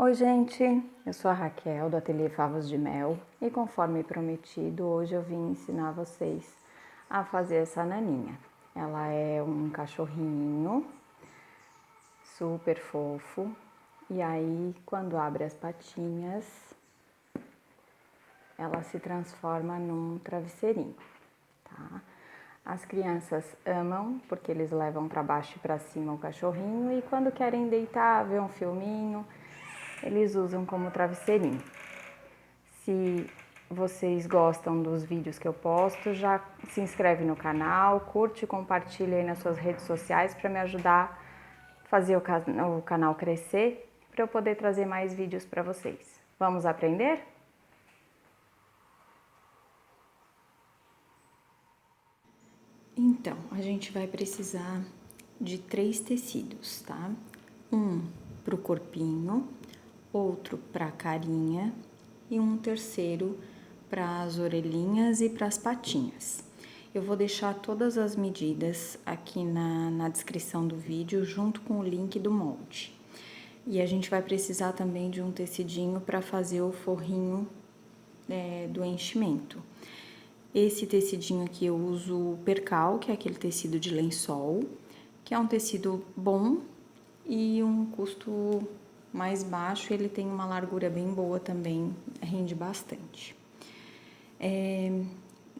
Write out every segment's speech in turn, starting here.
Oi, gente! Eu sou a Raquel do Ateliê Favos de Mel e, conforme prometido, hoje eu vim ensinar vocês a fazer essa naninha. Ela é um cachorrinho super fofo e aí, quando abre as patinhas, ela se transforma num travesseirinho, tá? As crianças amam porque eles levam para baixo e para cima o cachorrinho e quando querem deitar, ver um filminho, eles usam como travesseirinho. Se vocês gostam dos vídeos que eu posto, já se inscreve no canal, curte e compartilha aí nas suas redes sociais para me ajudar a fazer o canal crescer, para eu poder trazer mais vídeos para vocês. Vamos aprender? Então, a gente vai precisar de 3 tecidos, tá? Um para o corpinho, outro para a carinha e um terceiro para as orelhinhas e para as patinhas. Eu vou deixar todas as medidas aqui na descrição do vídeo, junto com o link do molde. E a gente vai precisar também de um tecidinho para fazer o forrinho do enchimento. Esse tecidinho aqui eu uso o percal, que é aquele tecido de lençol, que é um tecido bom e um custo mais baixo, ele tem uma largura bem boa também, rende bastante.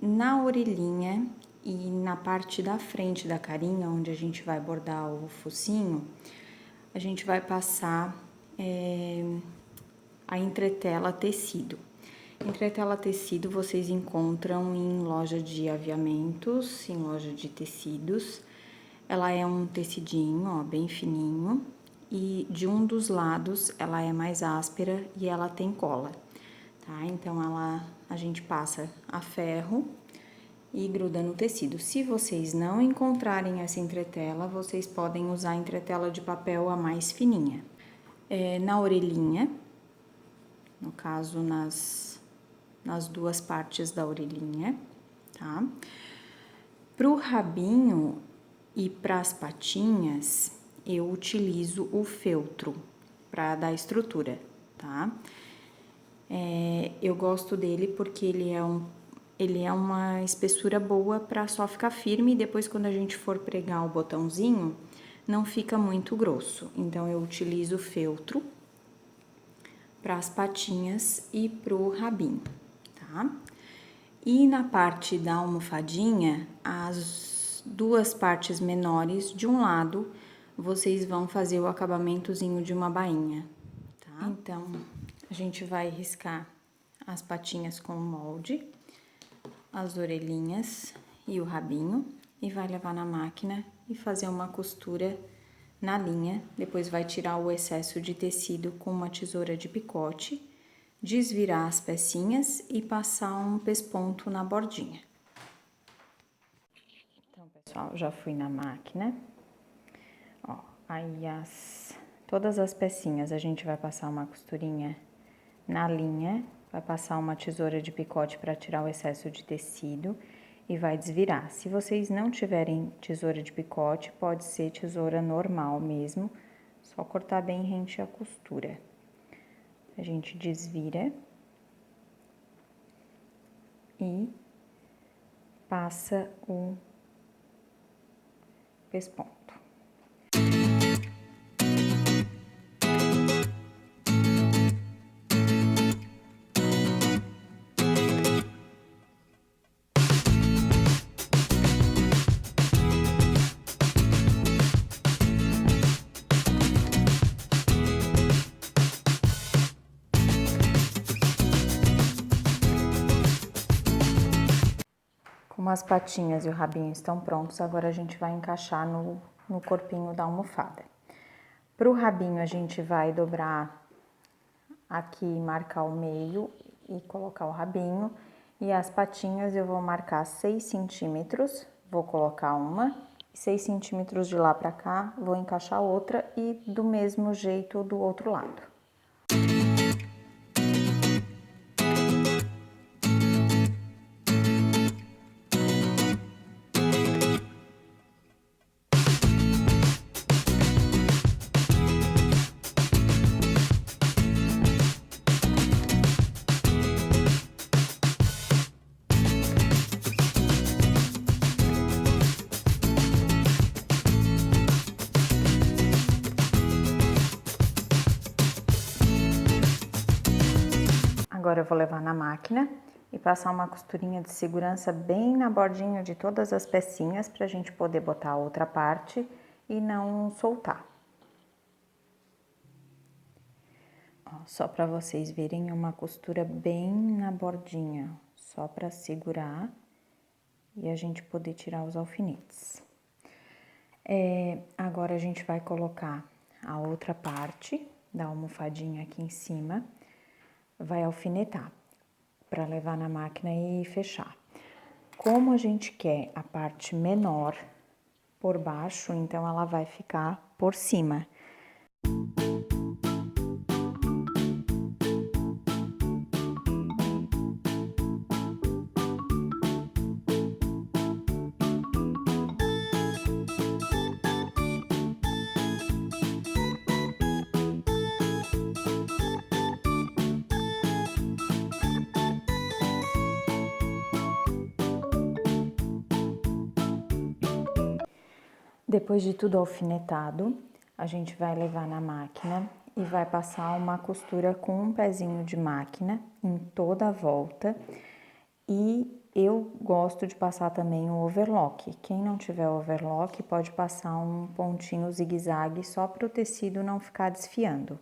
Na orelhinha e na parte da frente da carinha, onde a gente vai bordar o focinho, a gente vai passar a entretela tecido. Entretela tecido vocês encontram em loja de aviamentos, em loja de tecidos. Ela é um tecidinho, ó, bem fininho, e de um dos lados ela é mais áspera e ela tem cola, tá? Então a gente passa a ferro e gruda no tecido. Se vocês não encontrarem essa entretela, vocês podem usar a entretela de papel a mais fininha. Na orelhinha, no caso nas duas partes da orelhinha, tá? Pro rabinho e pras patinhas, eu utilizo o feltro para dar estrutura, tá? Eu gosto dele porque ele é uma espessura boa para só ficar firme e depois quando a gente for pregar o botãozinho, não fica muito grosso. Então, eu utilizo o feltro para as patinhas e pro rabinho, tá? E na parte da almofadinha, as duas partes menores de um lado, vocês vão fazer o acabamentozinho de uma bainha, tá? Então, a gente vai riscar as patinhas com o molde, as orelhinhas e o rabinho, e vai levar na máquina e fazer uma costura na linha. Depois vai tirar o excesso de tecido com uma tesoura de picote, desvirar as pecinhas e passar um pesponto na bordinha. Então, pessoal, já fui na máquina. Ó, aí todas as pecinhas a gente vai passar uma costurinha na linha, vai passar uma tesoura de picote para tirar o excesso de tecido e vai desvirar. Se vocês não tiverem tesoura de picote, pode ser tesoura normal mesmo, só cortar bem rente a costura. A gente desvira e passa o pesponto. Como as patinhas e o rabinho estão prontos, agora a gente vai encaixar no corpinho da almofada. Pro rabinho, a gente vai dobrar aqui, marcar o meio e colocar o rabinho. E as patinhas eu vou marcar 6 centímetros, vou colocar uma, 6 centímetros de lá pra cá, vou encaixar outra e do mesmo jeito do outro lado. Agora eu vou levar na máquina e passar uma costurinha de segurança bem na bordinha de todas as pecinhas para a gente poder botar a outra parte e não soltar. Ó, só para vocês verem, uma costura bem na bordinha, só para segurar e a gente poder tirar os alfinetes. Agora a gente vai colocar a outra parte da almofadinha aqui em cima, vai alfinetar para levar na máquina e fechar. Como a gente quer a parte menor por baixo, então ela vai ficar por cima. Depois de tudo alfinetado, a gente vai levar na máquina e vai passar uma costura com um pezinho de máquina em toda a volta. E eu gosto de passar também o overlock. Quem não tiver overlock pode passar um pontinho zigue-zague só para o tecido não ficar desfiando.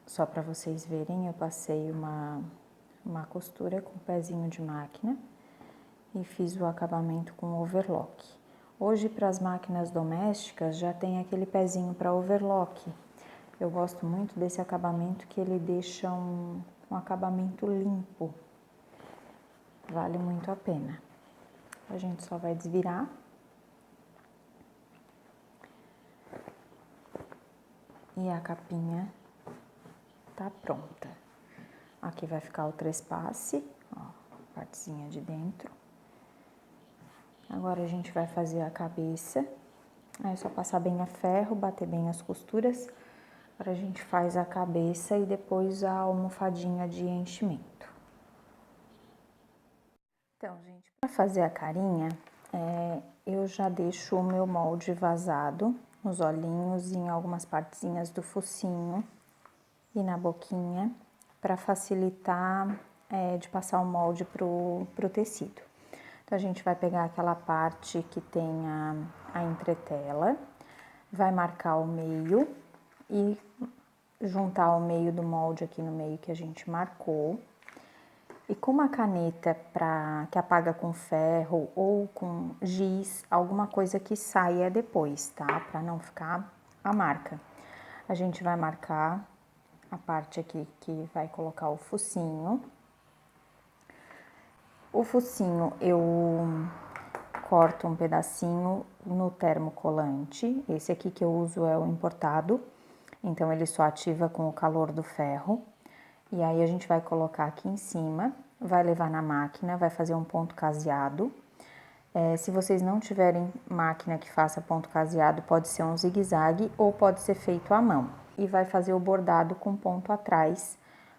Só para vocês verem, eu passei uma costura com o pezinho de máquina e fiz o acabamento com overlock. Hoje, para as máquinas domésticas, já tem aquele pezinho para overlock. Eu gosto muito desse acabamento, que ele deixa um acabamento limpo. Vale muito a pena. A gente só vai desvirar. E a capinha tá pronta. Aqui vai ficar o trespasse, ó, partezinha de dentro. Agora a gente vai fazer a cabeça, é só passar bem a ferro, bater bem as costuras. Agora a gente faz a cabeça e depois a almofadinha de enchimento. Então, gente, para fazer a carinha, eu já deixo o meu molde vazado nos olhinhos e em algumas partezinhas do focinho e na boquinha, para facilitar de passar o molde pro tecido. Então, a gente vai pegar aquela parte que tem a entretela, vai marcar o meio e juntar o meio do molde aqui no meio que a gente marcou. E com uma caneta que apaga com ferro ou com giz, alguma coisa que saia depois, tá? Para não ficar a marca. A gente vai marcar a parte aqui que vai colocar o focinho. O focinho eu corto um pedacinho no termocolante. Esse aqui que eu uso é o importado, então ele só ativa com o calor do ferro. E aí a gente vai colocar aqui em cima, vai levar na máquina, vai fazer um ponto caseado. Se vocês não tiverem máquina que faça ponto caseado, pode ser um zigue-zague ou pode ser feito à mão. E vai fazer o bordado com ponto atrás,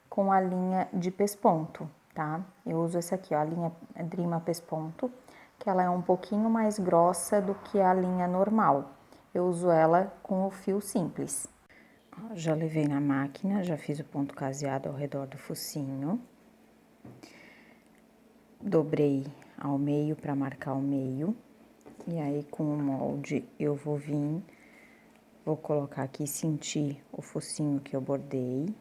com a linha de pesponto, tá? Eu uso essa aqui, ó, a linha Drima Pesponto, que ela é um pouquinho mais grossa do que a linha normal. Eu uso ela com o fio simples. Ó, já levei na máquina, já fiz o ponto caseado ao redor do focinho. Dobrei ao meio para marcar o meio. E aí, com o molde, eu vou colocar aqui, sentir o focinho que eu bordei,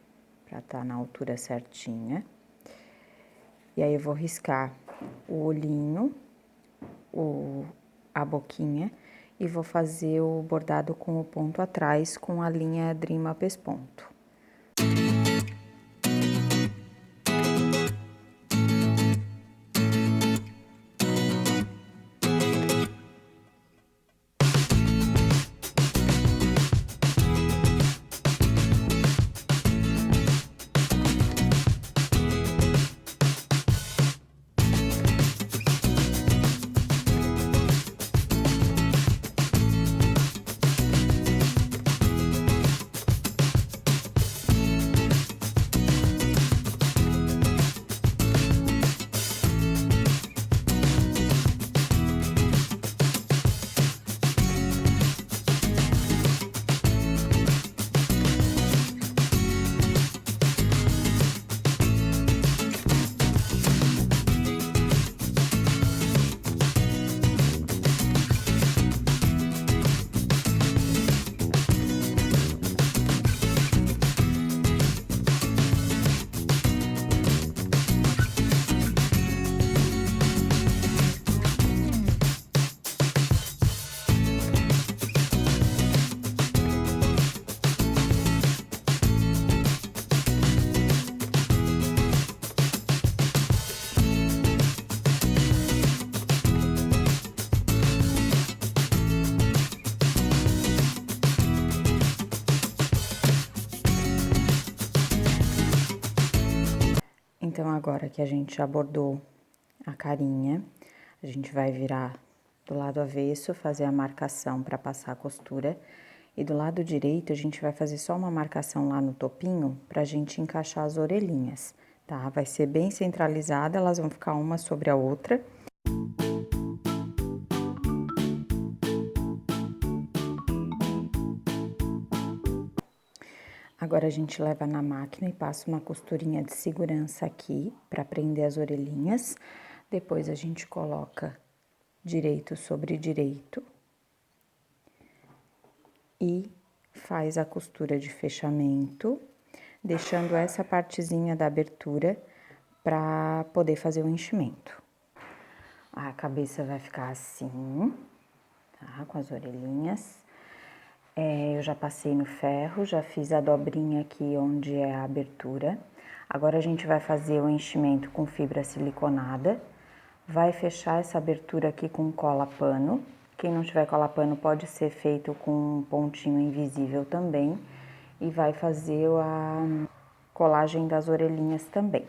pra estar na altura certinha. E aí, eu vou riscar o olhinho, a boquinha, e vou fazer o bordado com o ponto atrás, com a linha Drima Pesponto. Então, agora que a gente já bordou a carinha, a gente vai virar do lado avesso, fazer a marcação para passar a costura. E do lado direito, a gente vai fazer só uma marcação lá no topinho pra gente encaixar as orelhinhas, tá? Vai ser bem centralizada, elas vão ficar uma sobre a outra. Agora, a gente leva na máquina e passa uma costurinha de segurança aqui pra prender as orelhinhas. Depois, a gente coloca direito sobre direito e faz a costura de fechamento, deixando essa partezinha da abertura para poder fazer o enchimento. A cabeça vai ficar assim, tá? Com as orelhinhas. Eu já passei no ferro, já fiz a dobrinha aqui onde é a abertura. Agora, a gente vai fazer o enchimento com fibra siliconada. Vai fechar essa abertura aqui com cola pano. Quem não tiver cola pano pode ser feito com um pontinho invisível também. E vai fazer a colagem das orelhinhas também.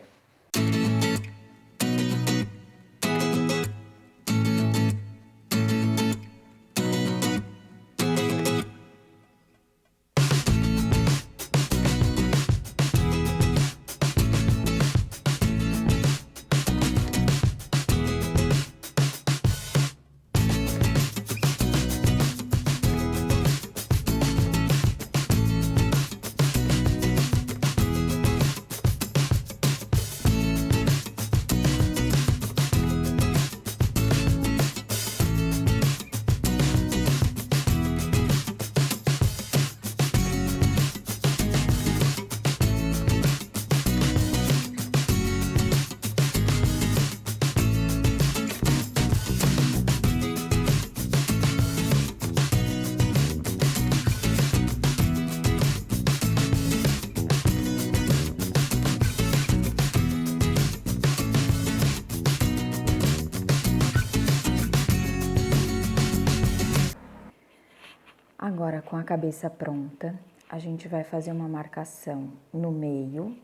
Agora, com a cabeça pronta, a gente vai fazer uma marcação no meio,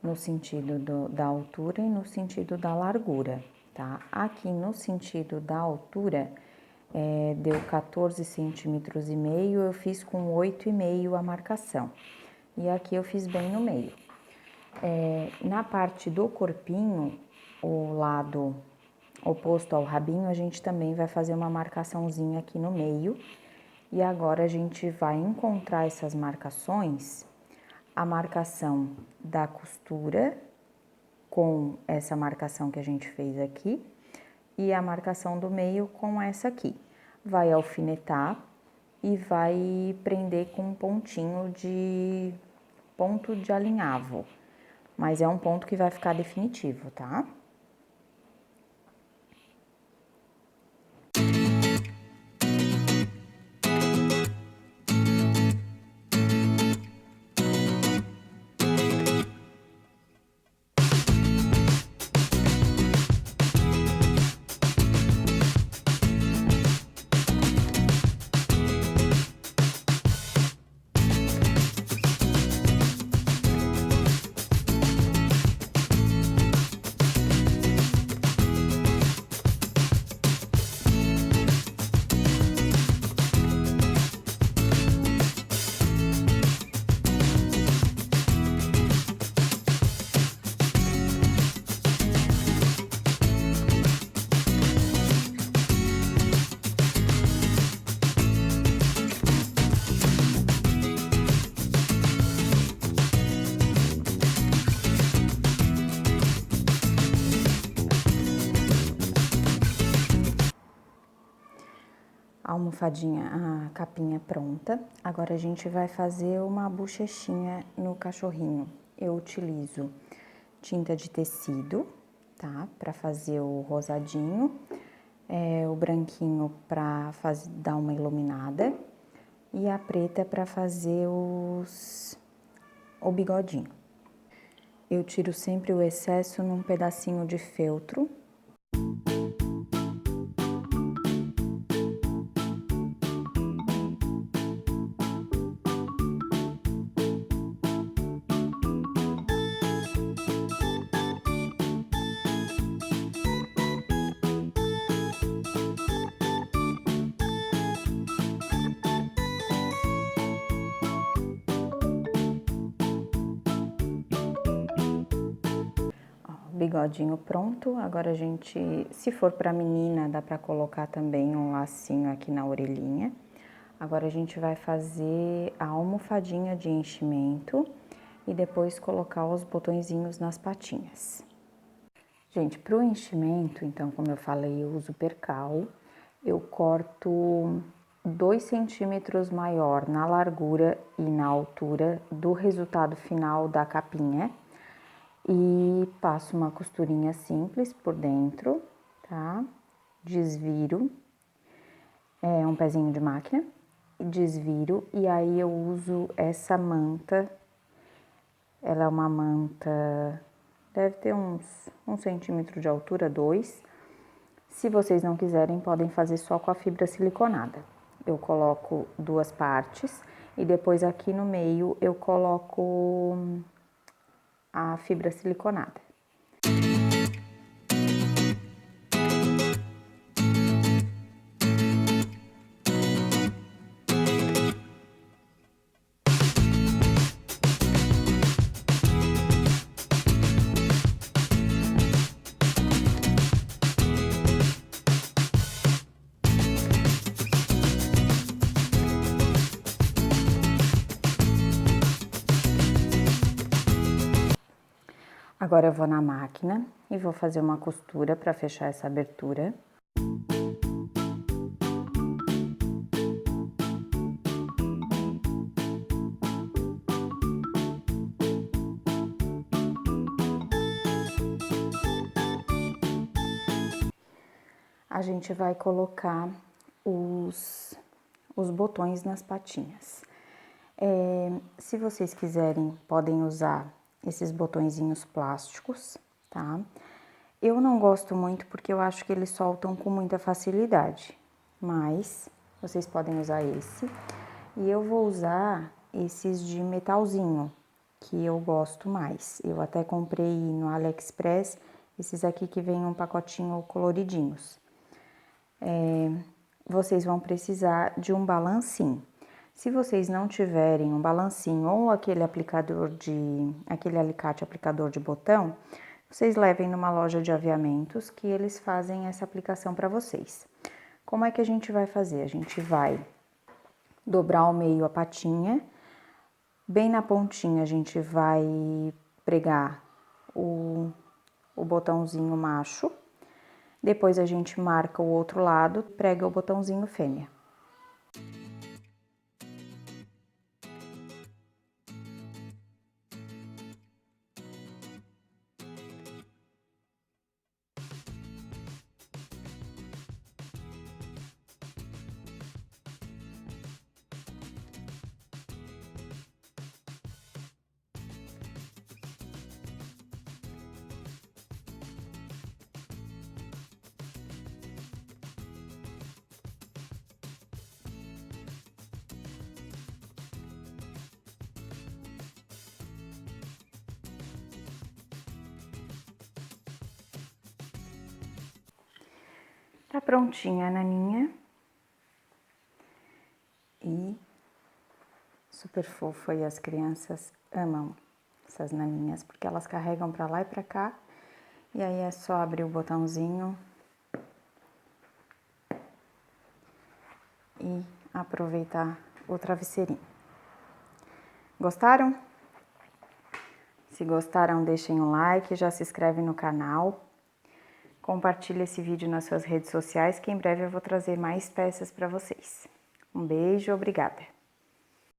no sentido da altura e no sentido da largura, tá? Aqui no sentido da altura, deu 14 centímetros e meio, eu fiz com 8,5 a marcação. E aqui eu fiz bem no meio. Na parte do corpinho, o lado oposto ao rabinho, a gente também vai fazer uma marcaçãozinha aqui no meio. E agora, a gente vai encontrar essas marcações, a marcação da costura com essa marcação que a gente fez aqui e a marcação do meio com essa aqui. Vai alfinetar e vai prender com um ponto de alinhavo, mas é um ponto que vai ficar definitivo, tá? A almofadinha, a capinha pronta. Agora, a gente vai fazer uma bochechinha no cachorrinho. Eu utilizo tinta de tecido, tá? Pra fazer o rosadinho, o branquinho pra dar uma iluminada e a preta pra fazer o bigodinho. Eu tiro sempre o excesso num pedacinho de feltro. bigodinho pronto. Agora a gente, se for para menina, dá para colocar também um lacinho aqui na orelhinha. Agora a gente vai fazer a almofadinha de enchimento e depois colocar os botõezinhos nas patinhas. Gente, para o enchimento, então, como eu falei, eu uso percal. Eu corto 2 centímetros maior na largura e na altura do resultado final da capinha. E passo uma costurinha simples por dentro, tá? Desviro, um pezinho de máquina, desviro e aí eu uso essa manta. Ela é uma manta, deve ter uns 1 centímetro de altura, 2. Se vocês não quiserem, podem fazer só com a fibra siliconada. Eu coloco 2 partes e depois aqui no meio eu coloco a fibra siliconada. Agora eu vou na máquina e vou fazer uma costura para fechar essa abertura. A gente vai colocar os botões nas patinhas. Se vocês quiserem, podem usar esses botõezinhos plásticos, tá? Eu não gosto muito porque eu acho que eles soltam com muita facilidade, mas vocês podem usar esse. E eu vou usar esses de metalzinho, que eu gosto mais. Eu até comprei no AliExpress esses aqui que vem um pacotinho coloridinhos. Vocês vão precisar de um balancinho. Se vocês não tiverem um balancinho ou aquele alicate aplicador de botão, vocês levem numa loja de aviamentos que eles fazem essa aplicação para vocês. Como é que a gente vai fazer? A gente vai dobrar ao meio a patinha, bem na pontinha a gente vai pregar o botãozinho macho, depois a gente marca o outro lado, prega o botãozinho fêmea. Tá prontinha a naninha. E super fofo, e as crianças amam essas naninhas, porque elas carregam pra lá e pra cá. E aí é só abrir o botãozinho e aproveitar o travesseirinho. Gostaram? Se gostaram, deixem um like, já se inscreve no canal. Compartilhe esse vídeo nas suas redes sociais, que em breve eu vou trazer mais peças para vocês. Um beijo, obrigada!